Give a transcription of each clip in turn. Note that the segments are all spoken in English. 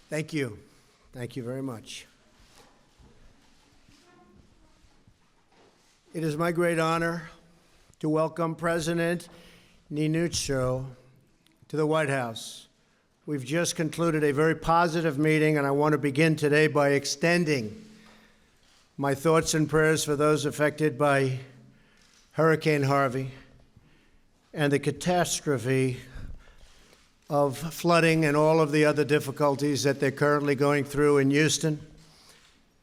Thank you. Thank you very much. It is my great honor to welcome President Niinistö to the White House. We've just concluded a very positive meeting, and I want to begin today by extending my thoughts and prayers for those affected by Hurricane Harvey and the catastrophe of flooding and all of the other difficulties that they're currently going through in Houston,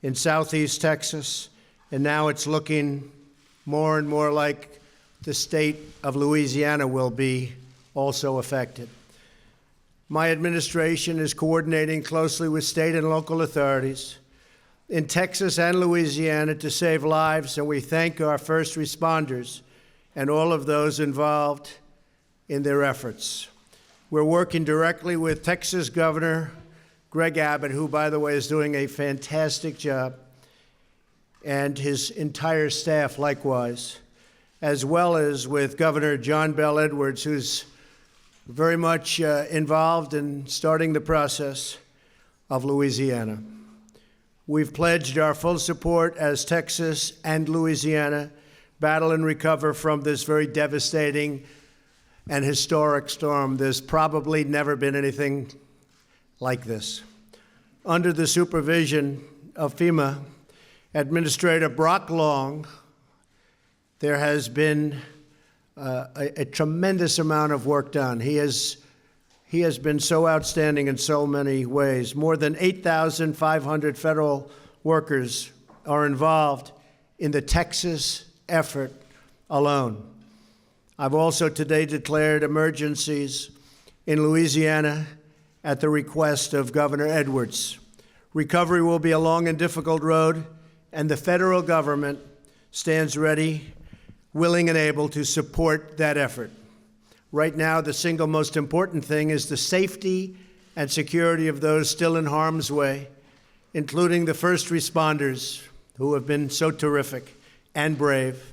in Southeast Texas, and now it's looking more and more like the state of Louisiana will be also affected. My administration is coordinating closely with state and local authorities in Texas and Louisiana to save lives, and we thank our first responders and all of those involved in their efforts. We're working directly with Texas Governor Greg Abbott, who, by the way, is doing a fantastic job, and his entire staff likewise, as well as with Governor John Bel Edwards, who's very much involved in starting the process of Louisiana. We've pledged our full support as Texas and Louisiana battle and recover from this very devastating and historic storm. There's probably never been anything like this. Under the supervision of FEMA Administrator Brock Long, there has been a tremendous amount of work done. He has been so outstanding in so many ways. More than 8,500 federal workers are involved in the Texas effort alone. I've also today declared emergencies in Louisiana at the request of Governor Edwards. Recovery will be a long and difficult road, and the federal government stands ready, willing and able to support that effort. Right now, the single most important thing is the safety and security of those still in harm's way, including the first responders who have been so terrific and brave.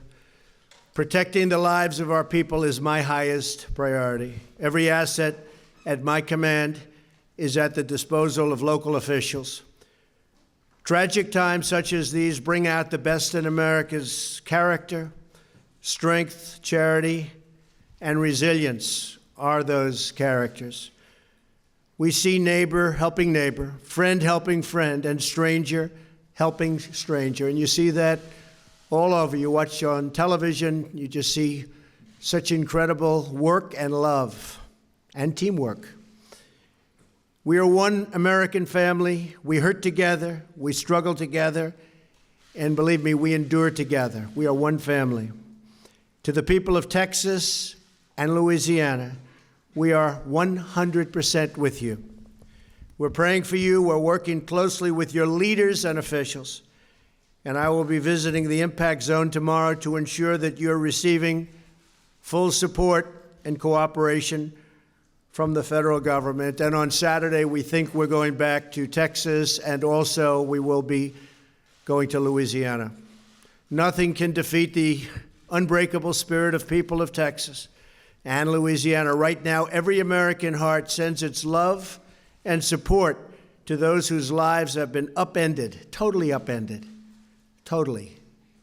Protecting the lives of our people is my highest priority. Every asset at my command is at the disposal of local officials. Tragic times such as these bring out the best in America's character, strength, charity, and resilience are those characters. We see neighbor helping neighbor, friend helping friend, and stranger helping stranger. And you see that all over. You watch on television, you just see such incredible work and love and teamwork. We are one American family. We hurt together, we struggle together, and believe me, we endure together. We are one family. To the people of Texas and Louisiana, we are 100% with you. We're praying for you. We're working closely with your leaders and officials. And I will be visiting the impact zone tomorrow to ensure that you're receiving full support and cooperation from the federal government. And on Saturday, we think we're going back to Texas, and also we will be going to Louisiana. Nothing can defeat the unbreakable spirit of people of Texas and Louisiana. Right now, every American heart sends its love and support to those whose lives have been upended, totally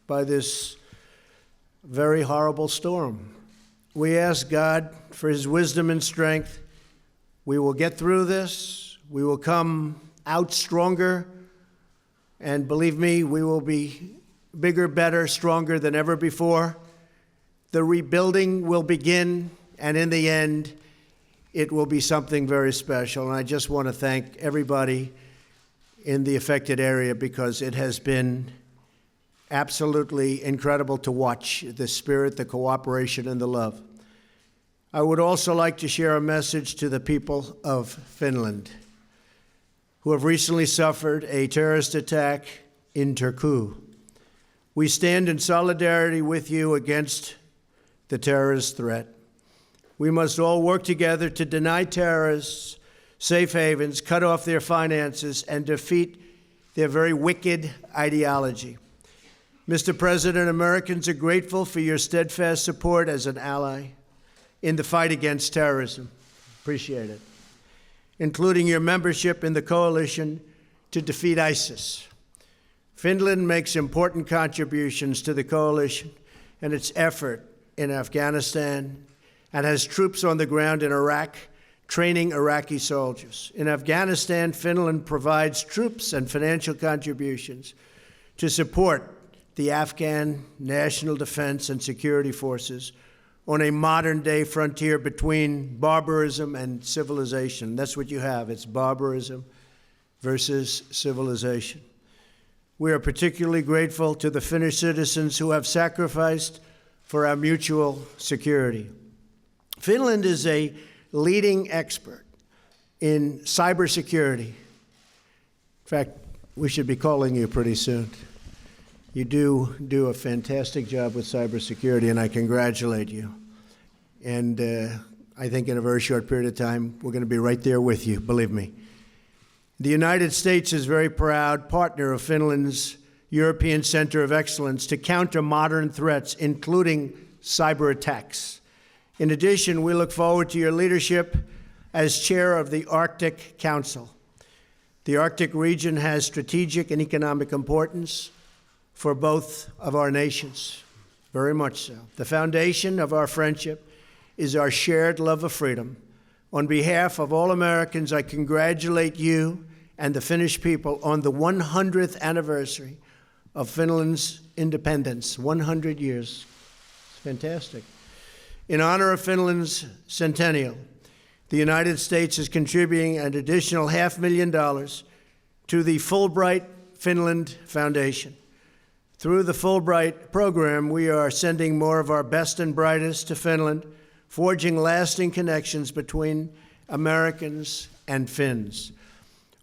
by this very horrible storm. We ask God for his wisdom and strength. We will get through this. We will come out stronger. And believe me, we will be bigger, better, stronger than ever before. The rebuilding will begin, and in the end, it will be something very special. And I just want to thank everybody in the affected area, because it has been absolutely incredible to watch the spirit, the cooperation, and the love. I would also like to share a message to the people of Finland, who have recently suffered a terrorist attack in Turku. We stand in solidarity with you against the terrorist threat. We must all work together to deny terrorists safe havens, cut off their finances, and defeat their very wicked ideology. Mr. President, Americans are grateful for your steadfast support as an ally in the fight against terrorism. Appreciate it. including your membership in the coalition to defeat ISIS. Finland makes important contributions to the coalition and its effort in Afghanistan and has troops on the ground in Iraq training Iraqi soldiers. In Afghanistan, Finland provides troops and financial contributions to support the Afghan National Defense and Security Forces on a modern-day frontier between barbarism and civilization. That's what you have. It's barbarism versus civilization. We are particularly grateful to the Finnish citizens who have sacrificed for our mutual security. Finland is a leading expert in cybersecurity. In fact, we should be calling you pretty soon. You do a fantastic job with cybersecurity, and I congratulate you. And I think in a very short period of time, we're going to be right there with you, believe me. The United States is a very proud partner of Finland's European Center of Excellence to counter modern threats, including cyber attacks. In addition, we look forward to your leadership as chair of the Arctic Council. The Arctic region has strategic and economic importance for both of our nations, very much so. The foundation of our friendship is our shared love of freedom. On behalf of all Americans, I congratulate you and the Finnish people on the 100th anniversary of Finland's independence, 100 years. It's fantastic. In honor of Finland's centennial, the United States is contributing an additional $500,000 to the Fulbright Finland Foundation. Through the Fulbright program, we are sending more of our best and brightest to Finland, forging lasting connections between Americans and Finns.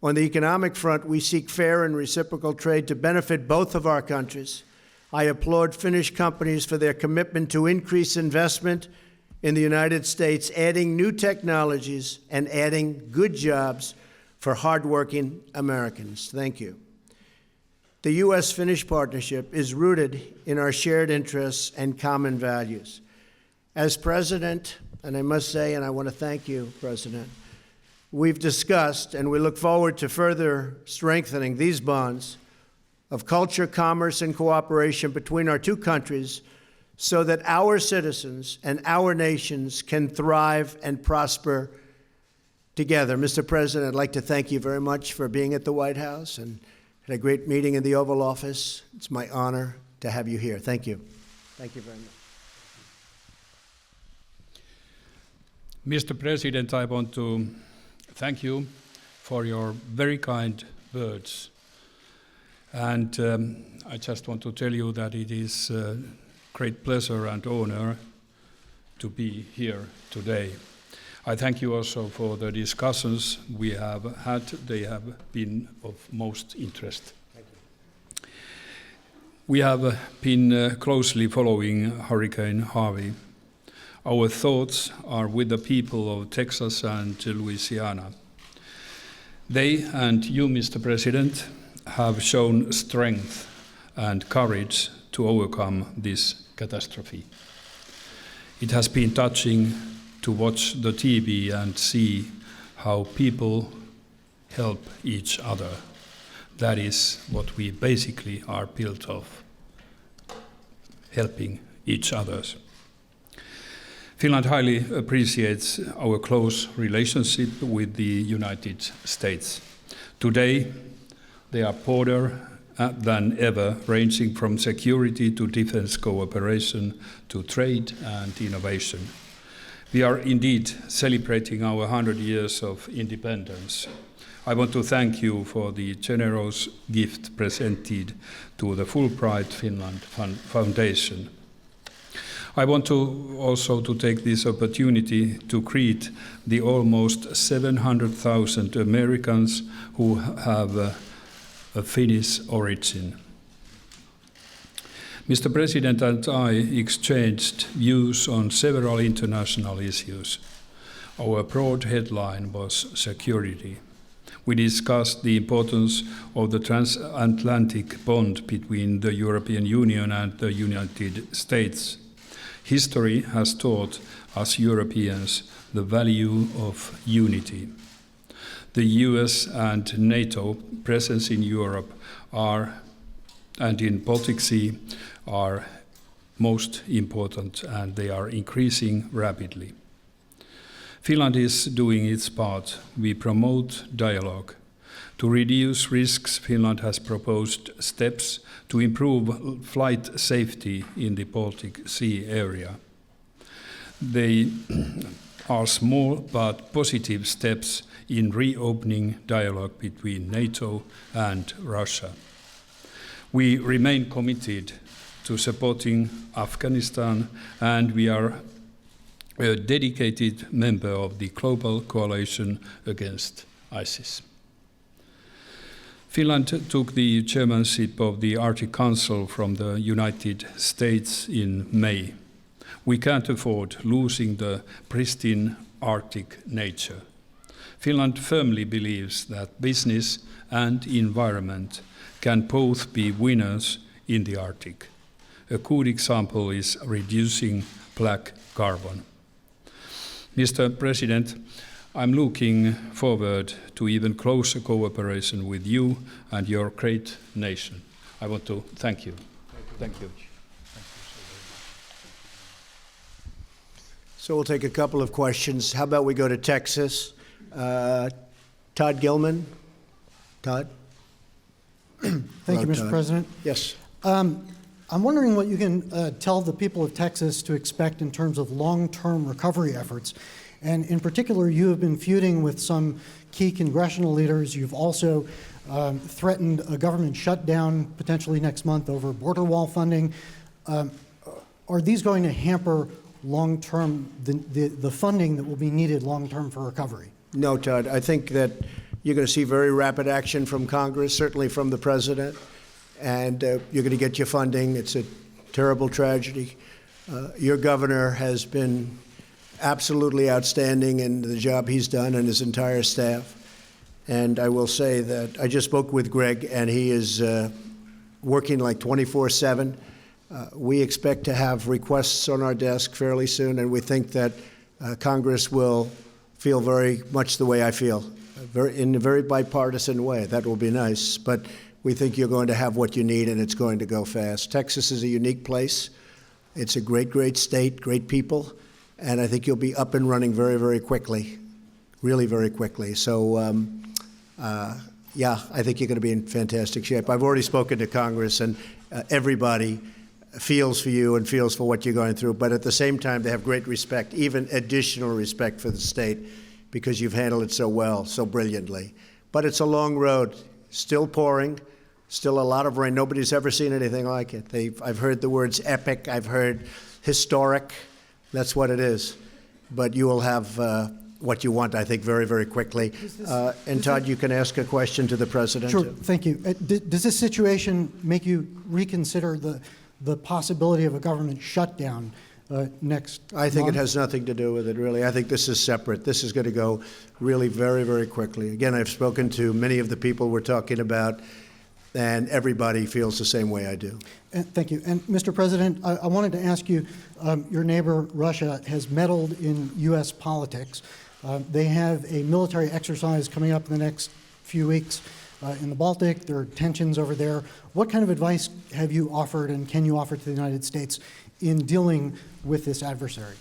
On the economic front, we seek fair and reciprocal trade to benefit both of our countries. I applaud Finnish companies for their commitment to increase investment in the United States, adding new technologies and adding good jobs for hardworking Americans. Thank you. The U.S.-Finnish partnership is rooted in our shared interests and common values. As President, and I must say, and I want to thank you, President, we've discussed and we look forward to further strengthening these bonds of culture, commerce, and cooperation between our two countries so that our citizens and our nations can thrive and prosper together. Mr. President, I'd like to thank you very much for being at the White House and had a great meeting in the Oval Office. It's my honor to have you here. Thank you. Thank you very much. Mr. President, I want to thank you for your very kind words. And I just want to tell you that it is a great pleasure and honor to be here today. I thank you also for the discussions we have had. They have been of most interest. Thank you. We have been closely following Hurricane Harvey. Our thoughts are with the people of Texas and Louisiana. They and you, Mr. President, have shown strength and courage to overcome this catastrophe. It has been touching to watch the TV and see how people help each other. That is what we basically are built of, helping each other. Finland highly appreciates our close relationship with the United States. Today, they are broader than ever, ranging from security to defense cooperation to trade and innovation. We are indeed celebrating our 100 years of independence. I want to thank you for the generous gift presented to the Fulbright Finland Foundation. I want to also to take this opportunity to greet the almost 700,000 Americans who have a Finnish origin. Mr. President and I exchanged views on several international issues. Our broad headline was security. We discussed the importance of the transatlantic bond between the European Union and the United States. History has taught us Europeans the value of unity. The US and NATO presence in Europe and in Baltic Sea are most important, and they are increasing rapidly. Finland is doing its part. We promote dialogue. To reduce risks, Finland has proposed steps to improve flight safety in the Baltic Sea area. They are small but positive steps in reopening dialogue between NATO and Russia. We remain committed to supporting Afghanistan, and we are a dedicated member of the global coalition against ISIS. Finland took the chairmanship of the Arctic Council from the United States in May. We can't afford losing the pristine Arctic nature. Finland firmly believes that business and environment can both be winners in the Arctic. A good example is reducing black carbon. Mr. President, I'm looking forward to even closer cooperation with you and your great nation. I want to thank you. Thank you. So we'll take a couple of questions. How about we go to Texas? Todd Gilman. Todd? Thank you, Mr. Todd. President. Yes. I'm wondering what you can tell the people of Texas to expect in terms of long-term recovery efforts. And in particular, you have been feuding with some key congressional leaders. You've also threatened a government shutdown potentially next month over border wall funding. Are these going to hamper long-term, the funding that will be needed long-term for recovery? No, Todd. I think that you're going to see very rapid action from Congress, certainly from the president, and you're going to get your funding. It's a terrible tragedy. Your governor has been absolutely outstanding in the job he's done and his entire staff. And I will say that I just spoke with Greg, and he is working like 24/7. We expect to have requests on our desk fairly soon, and we think that Congress will feel very much the way I feel, in a very bipartisan way. That will be nice, but we think you're going to have what you need, and it's going to go fast. Texas is a unique place. It's a great, great state, great people, and I think you'll be up and running very, very quickly, really very quickly. So, yeah, I think you're going to be in fantastic shape. I've already spoken to Congress, and everybody feels for you and feels for what you're going through, but at the same time, they have great respect, even additional respect for the state, because you've handled it so well, so brilliantly. But it's a long road, still pouring, still a lot of rain. Nobody's ever seen anything like it. I've heard the words epic, I've heard historic. That's what it is. But you will have what you want, I think, very, very quickly. And Todd, you can ask a question to the president. Sure, thank you. Does this situation make you reconsider the possibility of a government shutdown next I think month? it has nothing to do with it, really. I think this is separate. This is going to go really very, very quickly. Again, I've spoken to many of the people we're talking about, and everybody feels the same way I do. Thank you. And Mr. President, I wanted to ask you, your neighbor Russia has meddled in U.S. politics. They have a military exercise coming up in the next few weeks in the Baltic. There are tensions over there. What kind of advice have you offered and can you offer to the United States in dealing with this adversary?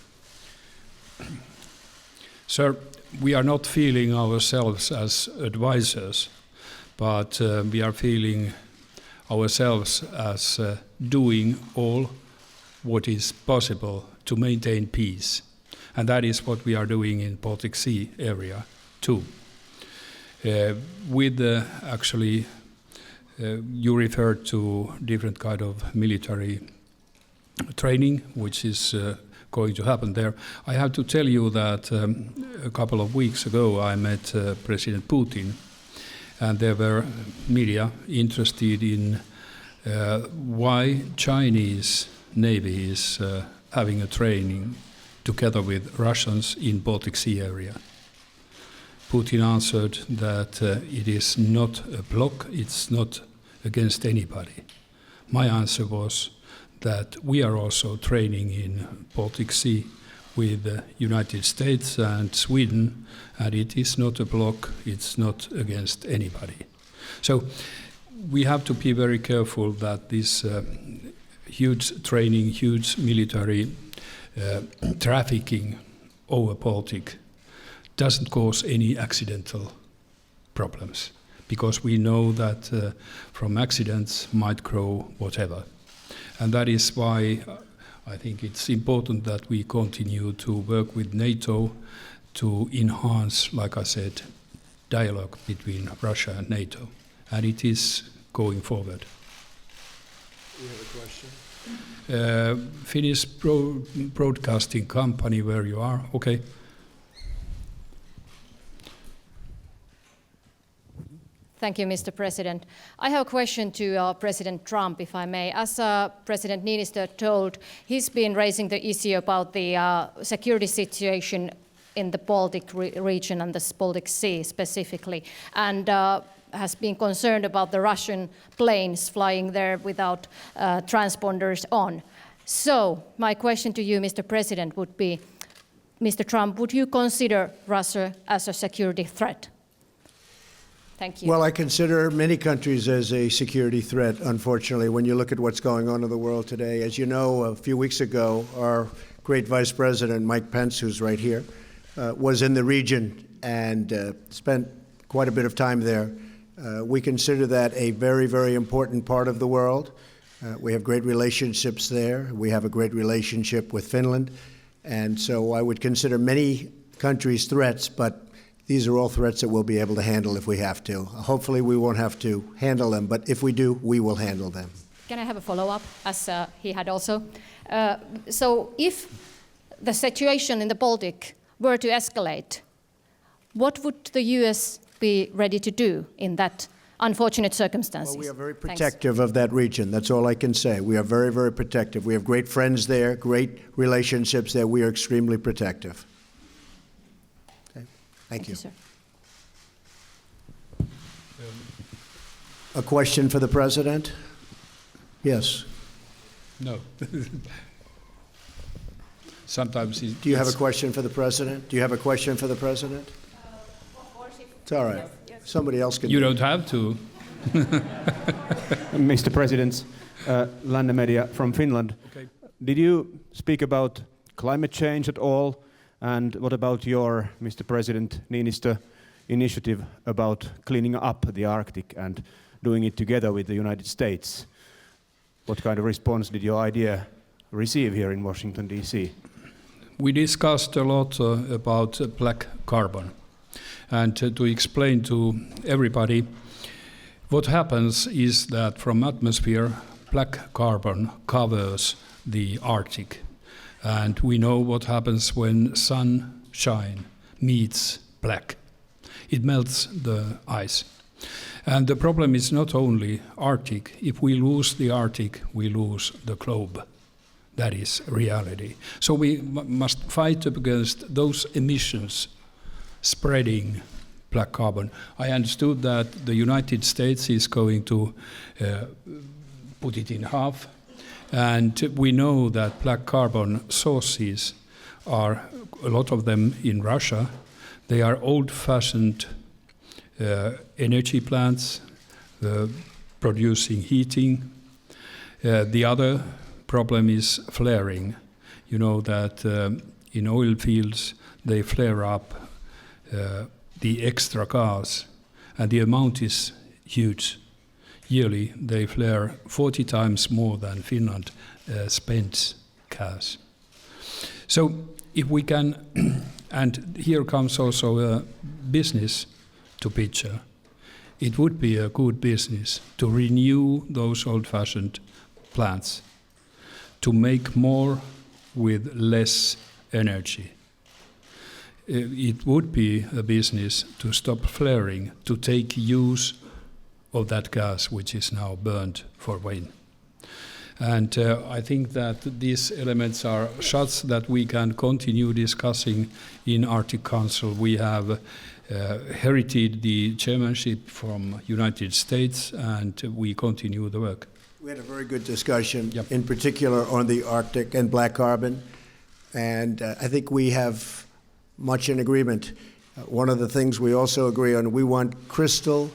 Sir, we are not feeling ourselves as advisors, but we are feeling ourselves as doing all what is possible to maintain peace. And that is what we are doing in Baltic Sea area too. You referred to different kind of military training, which is going to happen there. I have to tell you that a couple of weeks ago I met President Putin, and there were media interested in why Chinese Navy is having a training together with Russians in Baltic Sea area. Putin answered that it is not a bloc, it's not against anybody. My answer was that we are also training in Baltic Sea with the United States and Sweden, and it is not a bloc, it's not against anybody. So we have to be very careful that this huge training, huge military trafficking over Baltic doesn't cause any accidental problems, because we know that from accidents might grow whatever. And that is why I think it's important that we continue to work with NATO to enhance, like I said, dialogue between Russia and NATO. And it is going forward. You have a question? Finnish broadcasting company, where you are, okay. Thank you, Mr. President. I have a question to President Trump, if I may. As President Niinistö told, he's been raising the issue about the security situation in the Baltic region and the Baltic Sea specifically, and has been concerned about the Russian planes flying there without transponders on. So my question to you, Mr. President, would be, Mr. Trump, would you consider Russia as a security threat? Thank you. Well, I consider many countries as a security threat, unfortunately, when you look at what's going on in the world today. As you know, a few weeks ago, our great Vice President, Mike Pence, who's right here, was in the region and spent quite a bit of time there. We consider that a very, very important part of the world. We have great relationships there. We have a great relationship with Finland. And so I would consider many countries threats, but these are all threats that we'll be able to handle if we have to. Hopefully we won't have to handle them, but if we do, we will handle them. Can I have a follow-up, as he had also? So if the situation in the Baltic were to escalate, what would the US be ready to do in that unfortunate circumstances? Well, we are very protective of that region. That's all I can say. We are very, very protective. We have great friends there, great relationships there. We are extremely protective. Okay. Thank you. Sir. A question for the President? Yes. No. Sometimes Do you have a question for the President? Do you have a question for the President? It's all right. Somebody else can. You don't have to. Mr. President, Länne Media from Finland. Okay. Did you speak about climate change at all? And what about your, Mr. President Niinistö, initiative about cleaning up the Arctic and doing it together with the United States? What kind of response did your idea receive here in Washington, D.C.? We discussed a lot about black carbon. And to explain to everybody, what happens is that from atmosphere, black carbon covers the Arctic. And we know what happens when sunshine meets black. It melts the ice. And the problem is not only Arctic. If we lose the Arctic, we lose the globe. That is reality. So we must fight against those emissions spreading black carbon. I understood that the United States is going to put it in half. And we know that black carbon sources are, a lot of them in Russia. They are old-fashioned energy plants producing heating. The other problem is flaring. You know that in oil fields they flare up the extra gas, and the amount is huge. Yearly they flare 40 times more than Finland spends gas. So if we can, and here comes also a business to picture, it would be a good business to renew those old-fashioned plants, to make more with less energy. It would be a business to stop flaring, to take use of that gas which is now burned for wind. And I think that these elements are such that we can continue discussing in Arctic Council. We have inherited the chairmanship from United States, and we continue the work. We had a very good discussion, Yep. in particular on the Arctic and black carbon. And I think we have much in agreement. One of the things we also agree on, we want crystal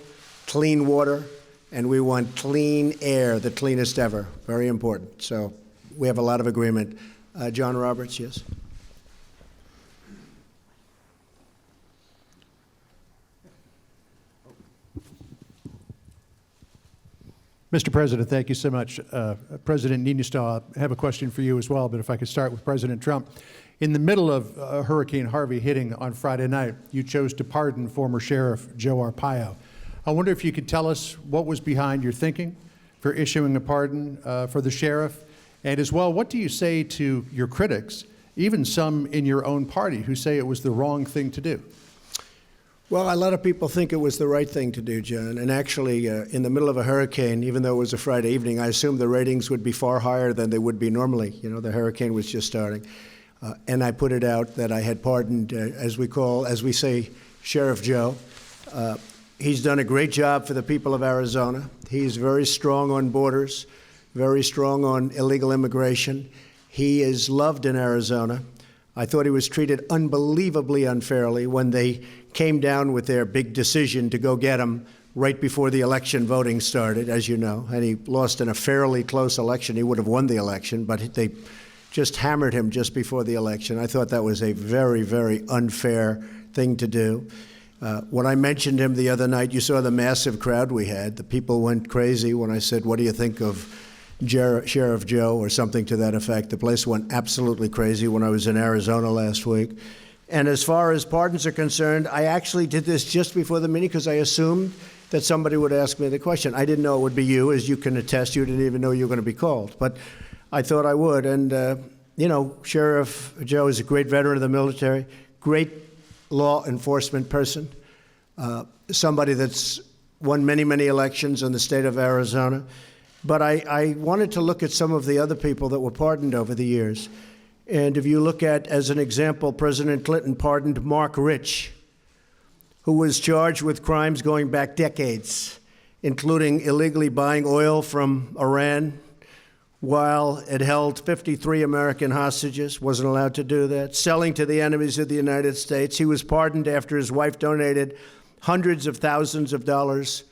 clean water, and we want clean air, the cleanest ever. Very important. So we have a lot of agreement. John Roberts, yes? Mr. President, thank you so much. President Niinistö, I have a question for you as well, but if I could start with President Trump. In the middle of Hurricane Harvey hitting on Friday night, you chose to pardon former Sheriff Joe Arpaio. I wonder if you could tell us what was behind your thinking for issuing a pardon for the sheriff, and as well, what do you say to your critics, even some in your own party, who say it was the wrong thing to do? Well, a lot of people think it was the right thing to do, John. And actually, in the middle of a hurricane, even though it was a Friday evening, I assumed the ratings would be far higher than they would be normally. You know, the hurricane was just starting. And I put it out that I had pardoned, as we say, Sheriff Joe. He's done a great job for the people of Arizona. He's very strong on borders, very strong on illegal immigration. He is loved in Arizona. I thought he was treated unbelievably unfairly when they came down with their big decision to go get him right before the election voting started, as you know, and he lost in a fairly close election. He would have won the election, but they just hammered him just before the election. I thought that was a very, very unfair thing to do. When I mentioned him the other night, you saw the massive crowd we had. The people went crazy when I said, what do you think of Sheriff Joe, or something to that effect. The place went absolutely crazy when I was in Arizona last week. And as far as pardons are concerned, I actually did this just before the meeting because I assumed that somebody would ask me the question. I didn't know it would be you, as you can attest. You didn't even know you were going to be called. But I thought I would. And, you know, Sheriff Joe is a great veteran of the military, great law enforcement person, somebody that's won many, many elections in the state of Arizona. But I wanted to look at some of the other people that were pardoned over the years. And if you look at, as an example, President Clinton pardoned Mark Rich, who was charged with crimes going back decades, including illegally buying oil from Iran while it held 53 American hostages, wasn't allowed to do that, selling to the enemies of the United States. He was pardoned after his wife donated hundreds of thousands of dollars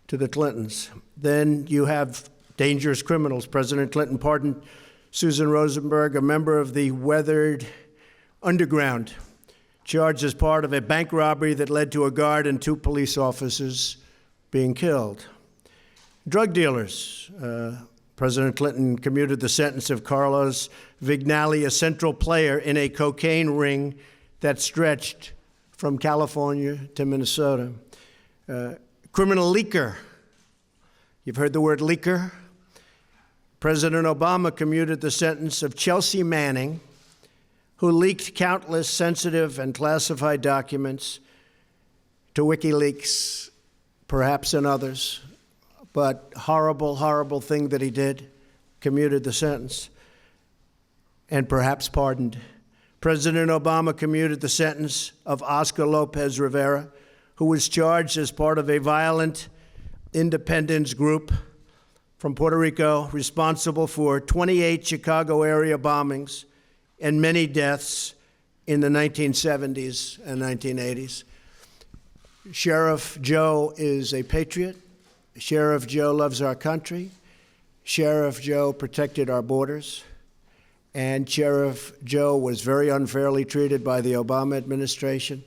to the Clintons. Then you have dangerous criminals. President Clinton pardoned Susan Rosenberg, a member of the Weathered Underground, charged as part of a bank robbery that led to a guard and 2 police officers being killed. Drug dealers. President Clinton commuted the sentence of Carlos Vignali, a central player in a cocaine ring that stretched from California to Minnesota. Criminal leaker. You've heard the word leaker? President Obama commuted the sentence of Chelsea Manning, who leaked countless sensitive and classified documents to WikiLeaks, perhaps and others, but horrible, horrible thing that he did, commuted the sentence, and perhaps pardoned. President Obama commuted the sentence of Oscar Lopez Rivera, who was charged as part of a violent independence group from Puerto Rico responsible for 28 Chicago area bombings and many deaths in the 1970s and 1980s. Sheriff Joe is a patriot. Sheriff Joe loves our country. Sheriff Joe protected our borders. And Sheriff Joe was very unfairly treated by the Obama administration,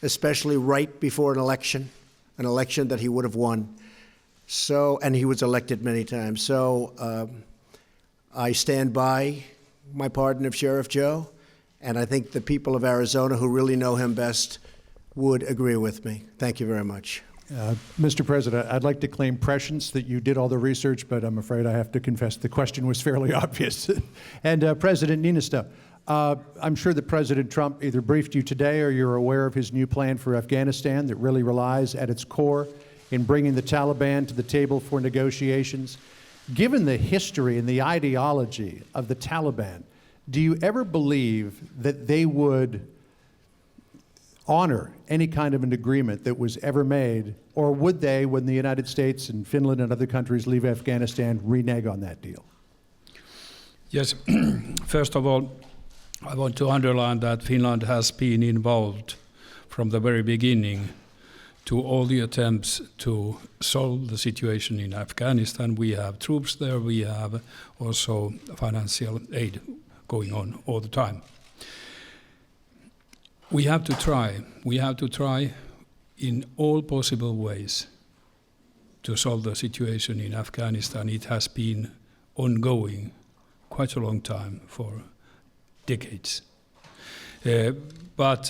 especially right before an election that he would have won. So, and he was elected many times. So I stand by my pardon of Sheriff Joe, and I think the people of Arizona who really know him best would agree with me. Thank you very much. Mr. President, I'd like to claim prescience that you did all the research, but I'm afraid I have to confess the question was fairly obvious. And President Niinistö, I'm sure that President Trump either briefed you today or you're aware of his new plan for Afghanistan that really relies at its core in bringing the Taliban to the table for negotiations. Given the history and the ideology of the Taliban, do you ever believe that they would honor any kind of an agreement that was ever made, or would they, when the United States and Finland and other countries leave Afghanistan, renege on that deal? Yes. First of all, I want to underline that Finland has been involved from the very beginning to all the attempts to solve the situation in Afghanistan. We have troops there, we have also financial aid going on all the time. We have to try in all possible ways to solve the situation in Afghanistan. It has been ongoing quite a long time, for decades. But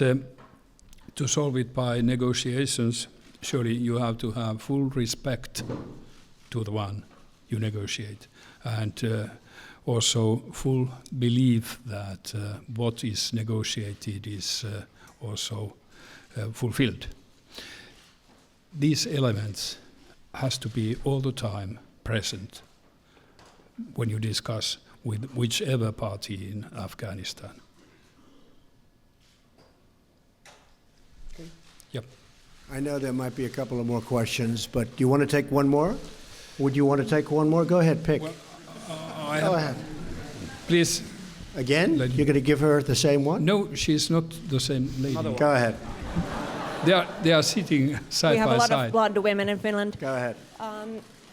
to solve it by negotiations, surely you have to have full respect to the one you negotiate, and also full belief that what is negotiated is also fulfilled. These elements has to be all the time present when you discuss with whichever party in Afghanistan. Okay. Yep. I know there might be a couple of more questions, but do you want to take one more? Would you want to take one more? Go ahead, pick. Well, Go ahead. Please. Again? You're going to give her the same one? No, she's not the same lady. Go ahead. They are sitting side We have by a lot side. of blonde women in Finland. Go ahead.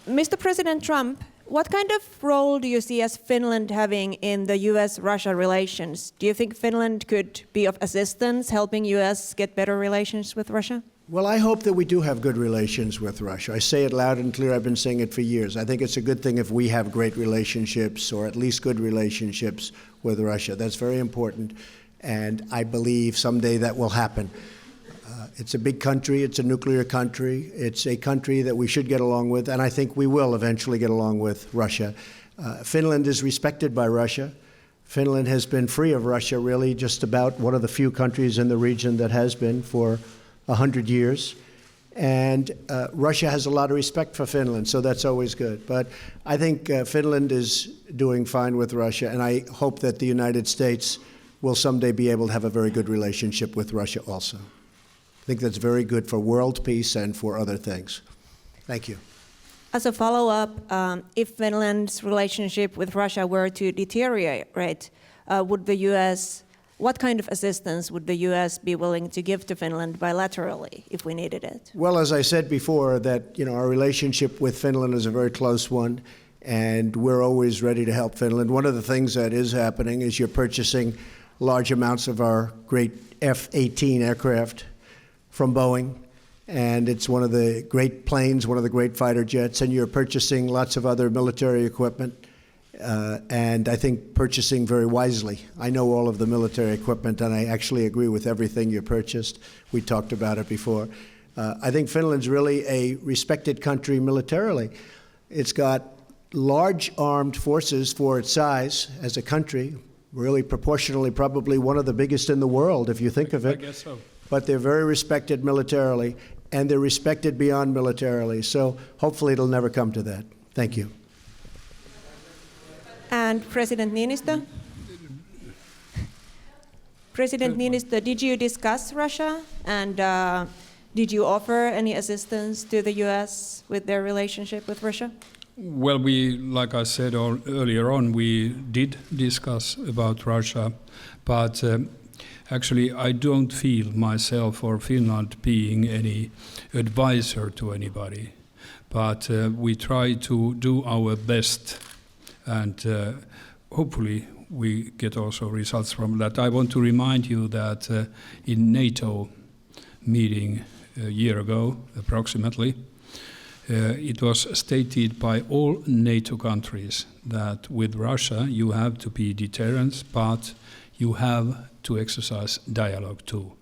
Mr. President Trump, what kind of role do you see as Finland having in the US-Russia relations? Do you think Finland could be of assistance, helping US get better relations with Russia? Well, I hope that we do have good relations with Russia. I say it loud and clear. I've been saying it for years. I think it's a good thing if we have great relationships, or at least good relationships with Russia. That's very important, and I believe someday that will happen. It's a big country. It's a nuclear country. It's a country that we should get along with, and I think we will eventually get along with Russia. Finland is respected by Russia. Finland has been free of Russia, really, just about one of the few countries in the region that has been for 100 years. And Russia has a lot of respect for Finland, so that's always good. But I think Finland is doing fine with Russia, and I hope that the United States will someday be able to have a very good relationship with Russia also. I think that's very good for world peace and for other things. Thank you. As a follow-up, if Finland's relationship with Russia were to deteriorate, would the US, what kind of assistance would the US be willing to give to Finland bilaterally if we needed it? Well, as I said before, that our relationship with Finland is a very close one, and we're always ready to help Finland. One of the things that is happening is you're purchasing large amounts of our great F-18 aircraft from Boeing, and it's one of the great planes, one of the great fighter jets, and you're purchasing lots of other military equipment, and I think purchasing very wisely. I know all of the military equipment, and I actually agree with everything you purchased. We talked about it before. I think Finland's really a respected country militarily. It's got large armed forces for its size as a country, really proportionally probably one of the biggest in the world, if you think of it. I guess so. But they're very respected militarily, and they're respected beyond militarily. So hopefully it'll never come to that. Thank you. And President Niinistö? President Niinistö, did you discuss Russia, and did you offer any assistance to the US with their relationship with Russia? Well, like I said earlier on, we did discuss about Russia, but actually I don't feel myself or Finland being any advisor to anybody. But we try to do our best, and hopefully we get also results from that. I want to remind you that in NATO meeting a year ago, approximately, it was stated by all NATO countries that with Russia you have to be deterrents, but you have to exercise dialogue too.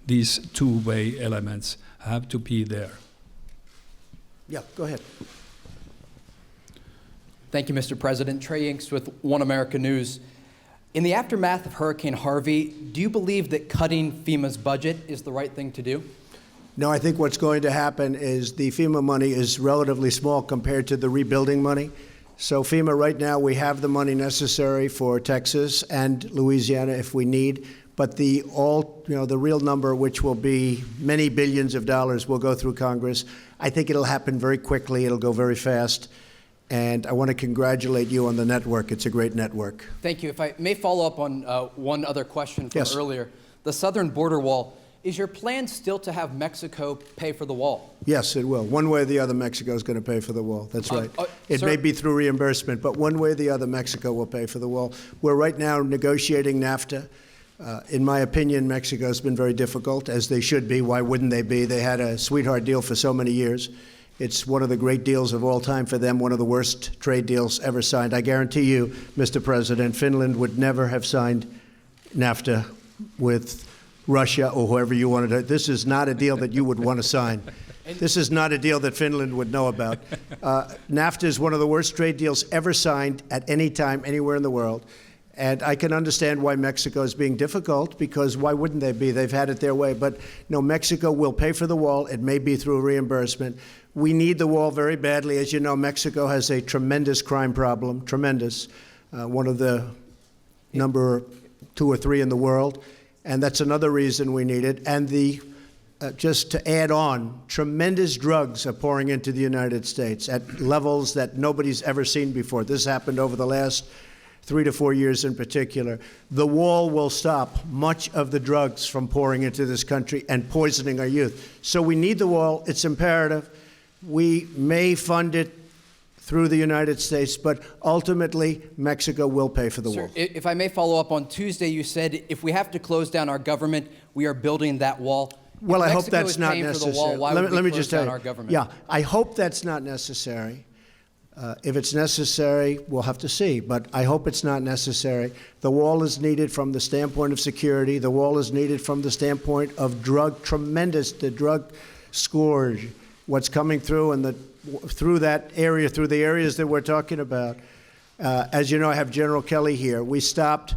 These two-way elements have to be there. Yeah, go ahead. Thank you, Mr. President. Trey Inks with One America News. In the aftermath of Hurricane Harvey, do you believe that cutting FEMA's budget is the right thing to do? No, I think what's going to happen is the FEMA money is relatively small compared to the rebuilding money. So FEMA right now, we have the money necessary for Texas and Louisiana if we need, but the real number, which will be many billions of dollars, will go through Congress. I think it'll happen very quickly. It'll go very fast. And I want to congratulate you on the network. It's a great network. Thank you. If I may follow up on one other question from Yes. earlier. The southern border wall, is your plan still to have Mexico pay for the wall? Yes, it will. One way or the other, Mexico is going to pay for the wall. That's right. It sir- may be through reimbursement, but one way or the other, Mexico will pay for the wall. We're right now negotiating NAFTA. In my opinion, Mexico's been very difficult, as they should be. Why wouldn't they be? They had a sweetheart deal for so many years. It's one of the great deals of all time for them, one of the worst trade deals ever signed. I guarantee you, Mr. President, Finland would never have signed NAFTA with Russia or whoever you wanted to. This is not a deal that you would want to sign. This is not a deal that Finland would know about. NAFTA is one of the worst trade deals ever signed at any time, anywhere in the world. And I can understand why Mexico is being difficult, because why wouldn't they be? They've had it their way. But no, Mexico will pay for the wall. It may be through reimbursement. We need the wall very badly. As you know, Mexico has a tremendous crime problem, tremendous. One of the number 2 or 3 in the world. And that's another reason we need it. And just to add on, tremendous drugs are pouring into the United States at levels that nobody's ever seen before. This happened over the last 3 to 4 years in particular. The wall will stop much of the drugs from pouring into this country and poisoning our youth. So we need the wall. It's imperative. We may fund it through the United States, but ultimately Mexico will pay for the Sir, wall. if I may follow up, on Tuesday you said if we have to close down our government, we are building that wall. Well, If I hope Mexico that's is not paying for the necessary. wall, why would we Let me close just tell down you. our government? Yeah, I hope that's not necessary. If it's necessary, we'll have to see, but I hope it's not necessary. The wall is needed from the standpoint of security. The wall is needed from the standpoint of the drug scourge, what's coming through and through that area, through the areas that we're talking about. As you know, I have General Kelly here. We stopped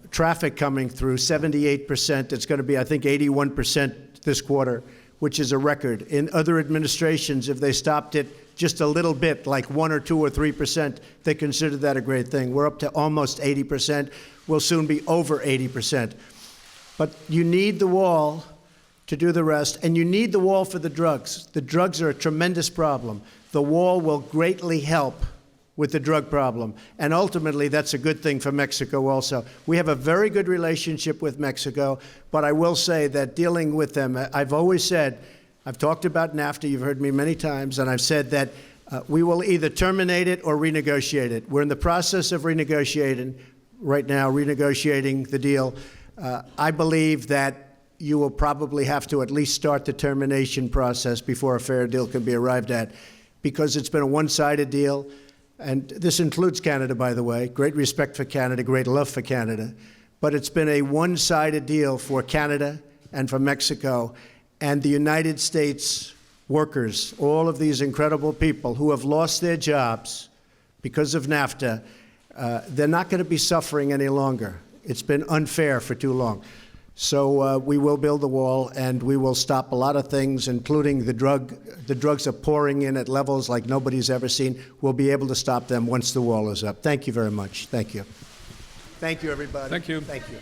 traffic coming through 78%. It's going to be, I think, 81% this quarter, which is a record. In other administrations, if they stopped it just a little bit, like 1 or 2 or 3%, they considered that a great thing. We're up to almost 80%. We'll soon be over 80%. But you need the wall to do the rest, and you need the wall for the drugs. The drugs are a tremendous problem. The wall will greatly help with the drug problem, and ultimately that's a good thing for Mexico also. We have a very good relationship with Mexico, but I will say that dealing with them, I've always said, I've talked about NAFTA, you've heard me many times, and I've said that we will either terminate it or renegotiate it. We're in the process of renegotiating right now, renegotiating the deal. I believe that you will probably have to at least start the termination process before a fair deal can be arrived at, because it's been a one-sided deal. And this includes Canada, by the way. Great respect for Canada, great love for Canada. But it's been a one-sided deal for Canada and for Mexico. And the United States workers, all of these incredible people who have lost their jobs because of NAFTA, they're not going to be suffering any longer. It's been unfair for too long. So we will build the wall, and we will stop a lot of things, including the drugs are pouring in at levels like nobody's ever seen. We'll be able to stop them once the wall is up. Thank you very much. Thank you. Thank you, everybody. Thank you. Thank you.